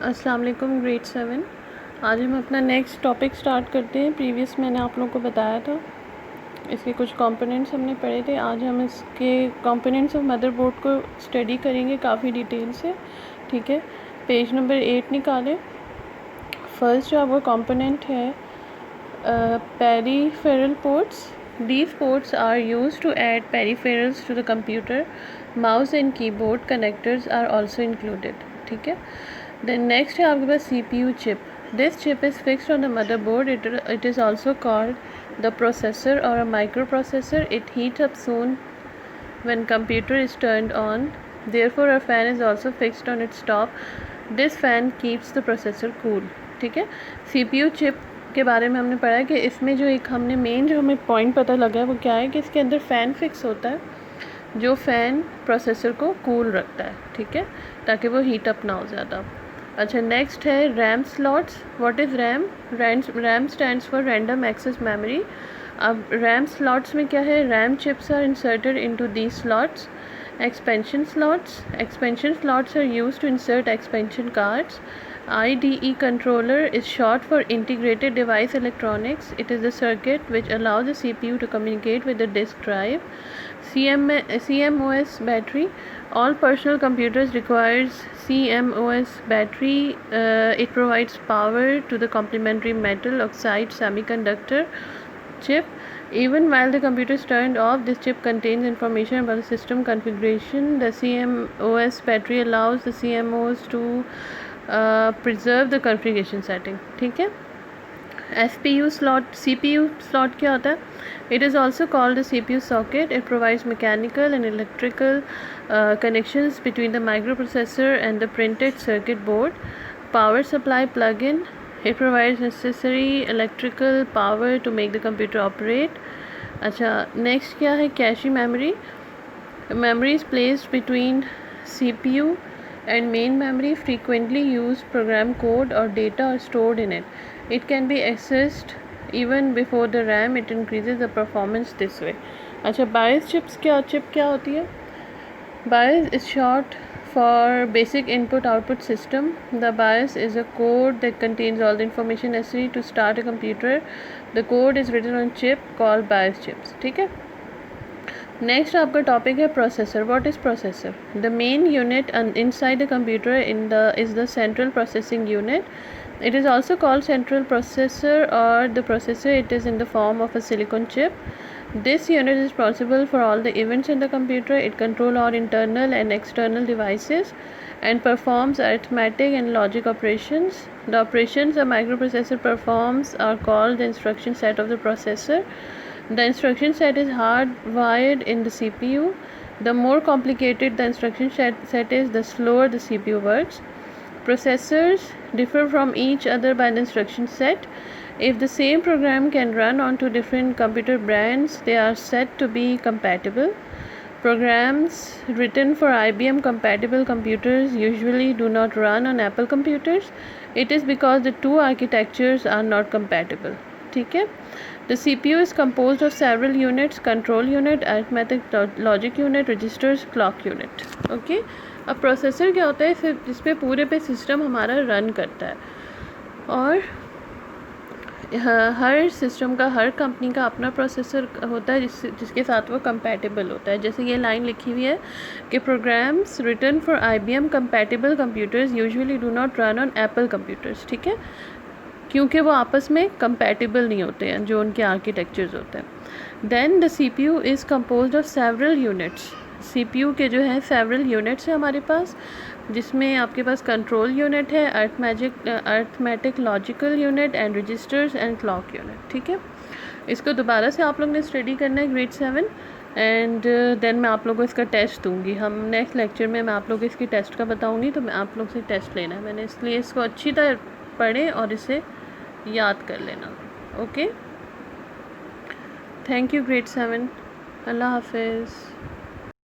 अस्सलाम वालेकुम ग्रेड 7। आज हम अपना नेक्स्ट टॉपिक स्टार्ट करते हैं। प्रीवियस मैंने आप लोगों को बताया था, इसके कुछ कंपोनेंट्स हमने पढ़े थे। आज हम इसके कंपोनेंट्स ऑफ मदरबोर्ड को स्टडी करेंगे काफ़ी डिटेल से। ठीक है, पेज नंबर 8 निकालें। फर्स्ट जो आपका कंपोनेंट है peripheral ports. These ports are used to add peripherals to the computer. Mouse and keyboard connectors are also included. ठीक है, then next है आपके पास CPU chip. This chip is fixed on the motherboard. It is also called the processor or a microprocessor. It heats up soon when computer is turned on. Therefore a fan is also fixed on its top. This fan keeps the processor cool. ठीक है, CPU chip के बारे में हमने पढ़ा है कि इसमें जो एक हमने मेन जो हमें पॉइंट पता लगा है वो क्या है कि इसके अंदर फ़ैन फिक्स होता है, जो फ़ैन प्रोसेसर को कूल रखता है। ठीक है, ताकि वो हीट अप ना हो ज़्यादा। अच्छा, नेक्स्ट है RAM slots. What is RAM? RAM stands for random access memory. अब रैम स्लॉट्स में क्या है? RAM chips are inserted into these slots. Expansion slots are used to insert expansion cards. IDE controller is short for integrated device electronics. It is the circuit which allows the CPU to communicate with the disk drive. CMOS battery. All personal computers requires CMOS battery. It provides power to the complementary metal oxide semiconductor chip. Even while the computer is turned off, this chip contains information about the system configuration. The CMOS battery allows the CMOS to preserve the configuration setting. ठीक है, CPU slot क्या होता है? It is also called the CPU socket. It provides mechanical and electrical connections between the microprocessor and the printed circuit board. Power supply plug-in. It provides necessary electrical power to make the computer operate. अच्छा, next क्या है? कैशी memory. Memory is placed between CPU and main memory. Frequently used program code or data are stored in it. It can be accessed even before the RAM. It increases the performance this way. अच्छा, BIOS chip क्या होती है? BIOS is short for basic input-output system. The BIOS is a code that contains all the information necessary to start a computer. The code is written on chip called BIOS chips. ठीक है, next आपका topic है processor. What is processor? The main unit inside the computer is the central processing unit. It is also called central processor or the processor. It is in the form of a silicon chip. This unit is responsible for all the events in the computer. It controls all internal and external devices and performs arithmetic and logic operations. The operations a microprocessor performs are called the instruction set of the processor. The instruction set is hardwired in the CPU. The more complicated the instruction set is, the slower the CPU works. Processors differ from each other by the instruction set. If the same program can run on two different computer brands, they are said to be compatible. Programs written for IBM compatible computers usually do not run on Apple computers. It is because the two architectures are not compatible. ठीक है, The CPU is composed of several units: control unit, arithmetic logic unit, registers, clock unit. Okay, अब processor क्या होता है? जिस पे पूरे पे सिस्टम हमारा रन करता है, और हर सिस्टम का, हर कंपनी का अपना प्रोसेसर होता है जिसके साथ वो कंपैटिबल होता है. जैसे ये लाइन लिखी हुई है कि programs written for IBM compatible computers usually do not run on Apple computers. ठीक है, क्योंकि वो आपस में कंपैटिबल नहीं होते हैं, जो उनके आर्किटेक्चर्स होते हैं. Then the CPU is composed of several units. CPU के जो है सेवरल यूनिट्स हैं हमारे पास, जिसमें आपके पास कंट्रोल यूनिट है, arithmetic logical unit and registers and clock unit. ठीक है, इसको दोबारा से आप लोग ने स्टडी करना है ग्रेड 7, एंड देन मैं आप लोगों को इसका टेस्ट दूंगी. हम नेक्स्ट लेक्चर में मैं आप लोग को इसकी टेस्ट का बताऊंगी, तो मैं आप लोग से टेस्ट लेना है. मैंने इसलिए इसको अच्छी तरह पढ़ें और इसे याद कर लेना. Okay, thank you grade 7. अल्लाह हाफिज़.